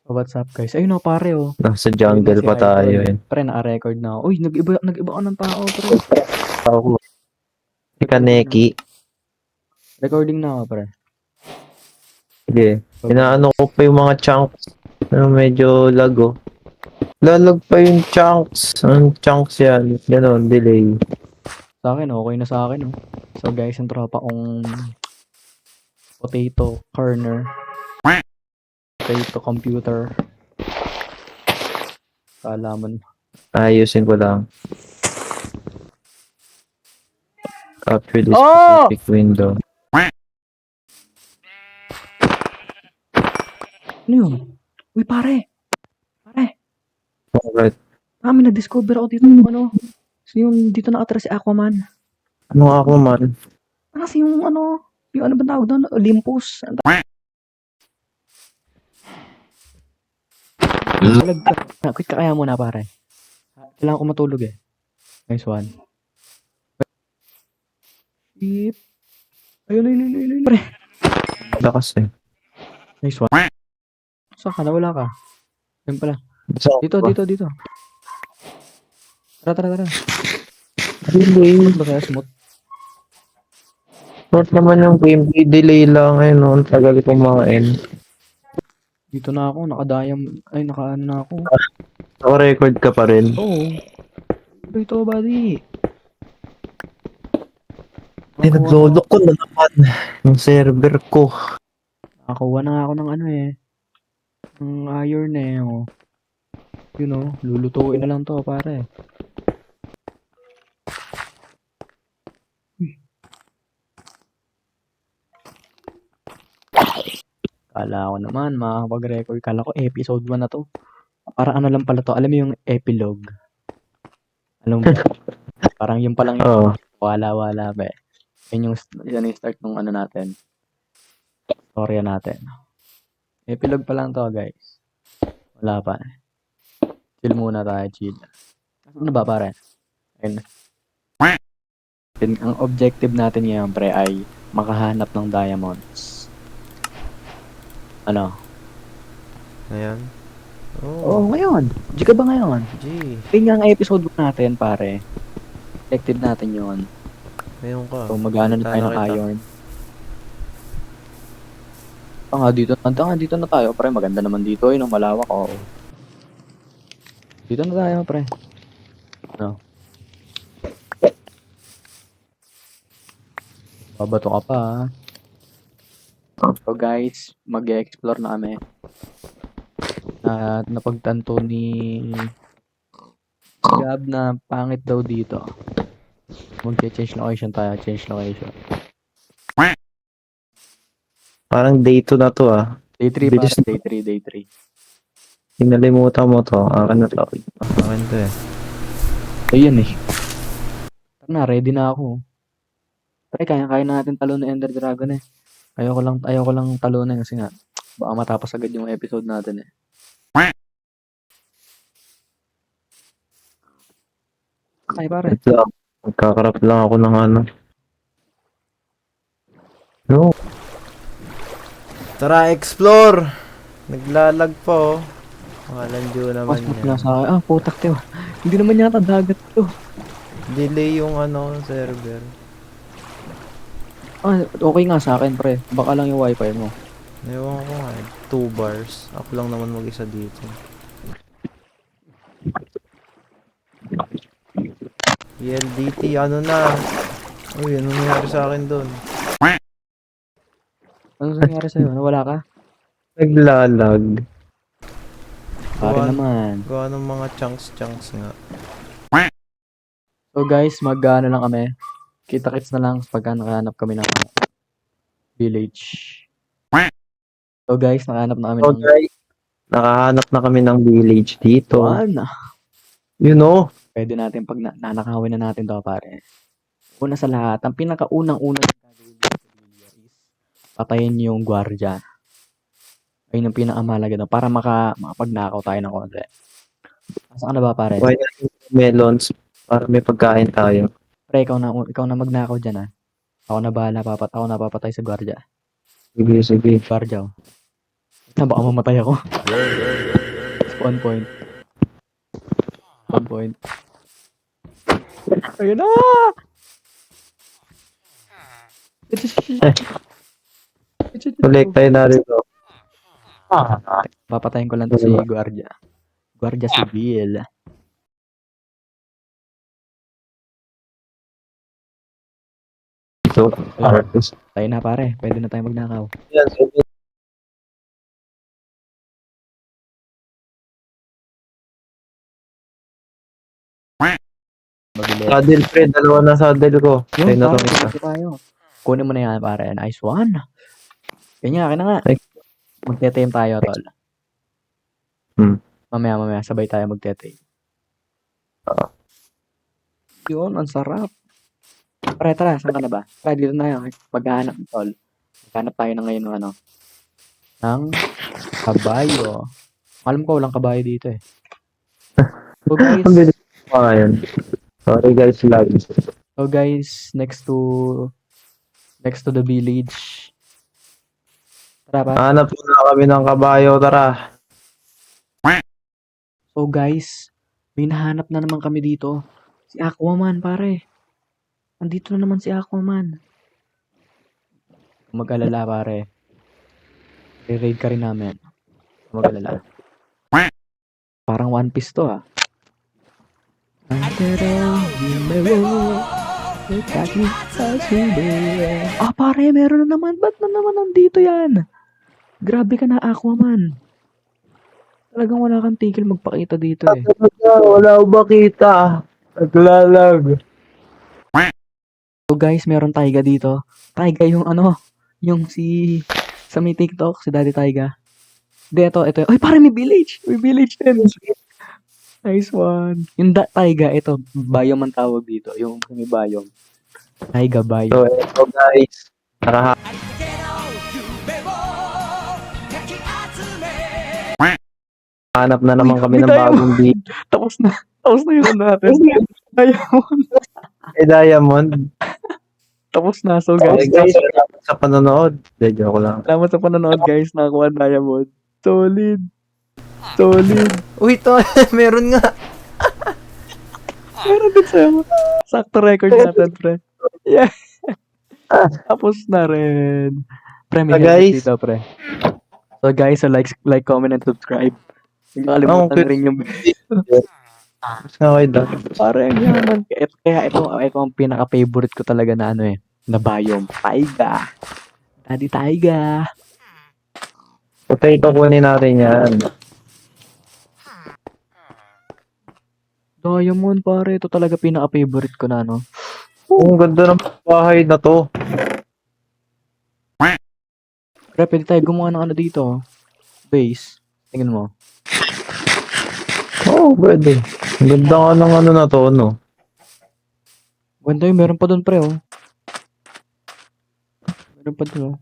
Oh, what's up guys? Ayun o pare oh. Nasa Ayun na jungle si pa tayo Idol. eh. Pre, naka-record na ako. Uy, nag-iba ka ng tao, pre. Ako, si Recording na. Kaneki. Recording na ako, pre. Sige. Baba. Inaano ko pa yung mga chunks. Medyo lago. Lalag pa yung chunks. Anong chunks yan? Ganon, delay. Sa akin, okay na sa akin, oh. So guys, yung tropa kong potato corner. Potato computer. Kaalaman. Ayusin ko lang. Capture this Oh! specific window. Ano yun? Uy, pare. Pare. Alright. Na-discover ako dito yung ano. Yung dito nakatira si Aquaman. Ano ako man? Kasi yung ano. Yung ano ba tawag doon? Olympus. Talag ka. Quit ka kaya muna, pare. Kailangan ko matulog eh. Nice one. Beep. Ayun. Pre. Lakas eh. Nice one. Saan ka? Nawala ka. Ayun pala. Saan Dito, ba? dito. Tara. Delay. Smooth ba kaya? Smooth. Short naman yung gameplay. Delay lang. Ayun, no? Ang tagal kumain. Dito na ako. Nakadayam. Ay, nakaano na ako. Naka-record ka pa rin. Oo. Ito, buddy. Naglolok ko na naman yung server ko. Nakakuha na ako ng ano eh. Ng iron eh. Oh. You know, lulutuin na lang to, pare. Kala ko naman, makakapag-record. Kala ko episode 1 na to. Para ano lang pala to. Alam mo yung epilogue? Alam mo ba? Parang yun palang yung Oo. wala ba eh. Yan yung start ng ano natin. Storya natin. Epilogue pa lang to, guys. Wala pa. Chill muna tayo, chill. Ano ba, pare? Ayun. Ang objective natin ngayon, pre, ay makahanap ng diamonds. Ano? Ayan. Oo, ngayon. G ka ba ngayon? G. Yun nga ang episode natin, pare. Objective natin yun. Ngayon ka. So, mag-ano na tayo ng iron. Dito na tayo, pre. Maganda naman dito, yun ang malawak, oh. Dito na tayo, pre. Ano? Babato ka pa, ha? So, guys, mag-explore na kami. At napagtanto ni Gab na pangit daw dito. Mag-change location tayo, change location. Parang day 2 na to ah. Day 3 Bilis para, day 3. Kinalimutan mo to. Akin na to. Akin to eh. Ayun eh. Tara na, ready na ako. Pre, kaya natin talo ng Ender Dragon eh. Ayoko lang talunin kasi nga baka matapos agad yung episode natin eh. Ay pare. Wait lang. Magkakarap lang ako ng ano. No. Tara, explore! Naglalag po. Malandyo naman Pasok yan. na sa akin. Ah, putak tiyo. Hindi naman yata dagat to. Delay yung ano, server. Ah, okay nga sa akin pre. Baka lang yung wifi mo. Ewan ko nga, 2 bars. Ako lang naman mag-isa dito. ELDT, ano na? Uy, ano nangyari sa akin doon? Ano nangyari sa'yo? Nawala ka? Naglalag. Pare naman. Gawa ng mga chunks nga. So guys, mag-ano lang kami. Kita-kits na lang pagka nakahanap kami ng village. So guys, nakahanap na kami ng Okay. Nakahanap na kami ng village dito. one. You know. Pwede natin pag nanakawin na natin to pare. Una sa lahat, ang pinakaunang-unang gagawin dito sa video is patayin yung gwardiya. Ayun ang pinakamahalaga doon para makapagnakaw tayo ng konti. Asa ka na ba pare? Why not melons? Para may pagkain tayo. Pre, ikaw na magnakaw dyan ha. Ako na bahala, ako na papatay sa gwardiya. Sige. Gwardiya oh. Na baka mamatay ako. Spawn point. Spawn point. Ayun na! Collect tayo na rin. Papatayin ko lang to si Guardia. Guardia Civil. So, Tayo na pare. Pwede na tayo magnakaw. yan, so, Mabilis. saddle pre, dalawa na saddle ko. Tayo Yun, na pare. to isa. Dito tayo. Kunin mo na yan, pare. Nice one. Kanya, akin na nga. Ay. Magte-tame tayo, tol. Mamaya, sabay tayo magte-tame. Yun, ang sarap. Pare, tara, saan ka na ba? Tara, dito na yun. Maghahanap, tol. Maghanap tayo na ngayon ng ano. Ng kabayo. Alam ko, walang kabayo dito eh. So guys, Ang bilis pa ngayon. Sorry guys, lag. next to the village. Tara, pare. Hanap muna kami ng kabayo, tara. So guys, may nahanap na naman kami dito. Si Aquaman, pare. Andito na naman si Aquaman. Kung mag-alala, pare. I-raid ka rin namin. Kung mag-alala. Parang One Piece to, ah. Ah, pare, meron na naman. Ba't na naman nandito yan? Grabe ka na, Aquaman. Talagang wala kang tigil magpakita dito eh. Wala ko makita. Naglalag. So guys, meron Taiga dito. Taiga yung ano, yung si sa may TikTok, si Daddy Taiga. Hindi, ito. Ay, pare, may village. May village din. Nice one. Yung Taiga, ito, biome ang tawag dito. Yung may biome. Taiga biome. So, ito guys. Tara. Hanap na naman kami ng bagong beat. Tapos na yung ano natin. Diamond. Diamond. Tapos na. So Okay guys, guys, salamat sa panonood. De, joke lang. salamat sa panonood guys. Nakakuha ang Diamond. Solid. Uy, to, meron nga. Meron din sa'yo. Sakto record natin, pre. Yeah. Tapos na rin. Pre, may So, helmet guys. dito, pre. So guys, so like, comment, and subscribe. Huwag nakalimutan Okay. na rin yung Mas nga kayo dahil. parang yaman. Kaya ito ang pinaka-favorite ko talaga na ano eh. Na biome. Taiga. Daddy Taiga. Patay pa kunin natin yan. Diamond, pare. Ito talaga pinaka-favorite ko na, no? Ang ganda ng bahay na to. Pre, pwede tayo gumawa ng ano dito. Base. Tingnan mo. Oo, pwede. Ang ganda nga ng ano na to, no? Ganda yun. Meron pa doon, pre, oh. Meron pa doon, oh.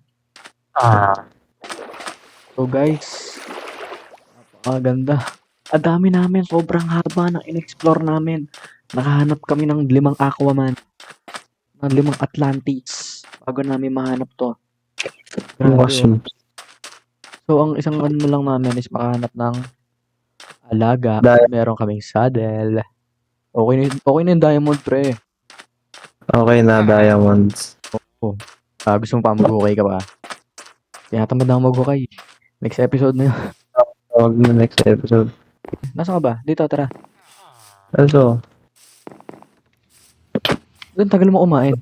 So, guys. Napakaganda. Ang dami namin. Sobrang haba ng in-explore namin. Nakahanap kami ng 5 Aquaman. Ng 5 Atlantis. Bago namin mahanap to. Grabe, oh. Awesome. So, ang isang ano lang namin is makahanap ng alaga. Meron kaming saddle. Okay na yung diamond, pre. Okay na, diamonds. Gusto mo pa mag-okay ka pa? Tinatamad na ako mag-okay. Next episode na yun. Tawag na next episode. Nasaan ka ba? Dito, tara. Also, Doon, tagal mo kumain.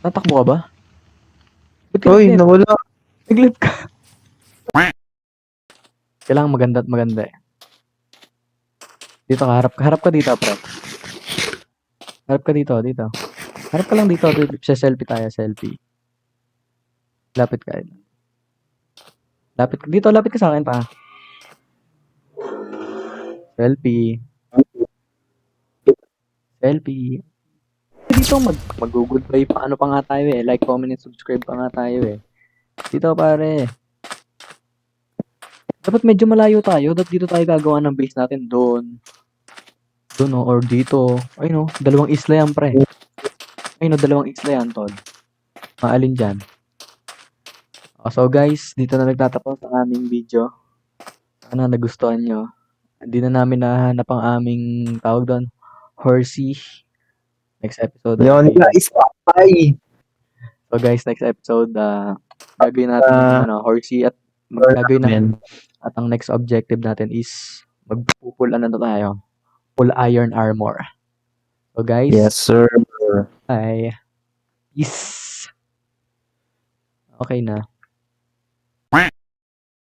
Natakbo ka ba? Ba't ka uy, nag-left? nawala. Nag-left ka. Kailangan maganda at maganda eh. Dito ka, harap ka dito, pre. Harap ka dito. Harap ka lang dito. Selfie tayo, selfie. Lapit ka. Lapit ka sa akin pa. Selfie. Dito mag-goodbye pa. Ano pa nga tayo eh. Like, comment, and subscribe pa nga tayo eh. Dito pare. Dapat medyo malayo tayo. Dapat dito tayo gagawa ng base natin. Doon no, or dito. Ay no, 2 isla yan pre. Ay no, 2 isla yan, tol. Maalin dyan? So guys, dito na nagtatapos ang aming video. Sana nagustuhan nyo. Hindi na namin nahanap ang aming tawag doon, horsey. Next episode. Yun guys, bye! So guys, next episode, gagawin natin yung horsey at gagawin natin. Amen. At ang next objective natin is magpupul ano na tayo. Full iron armor. So guys, Yes, sir. bye. Peace. Okay na.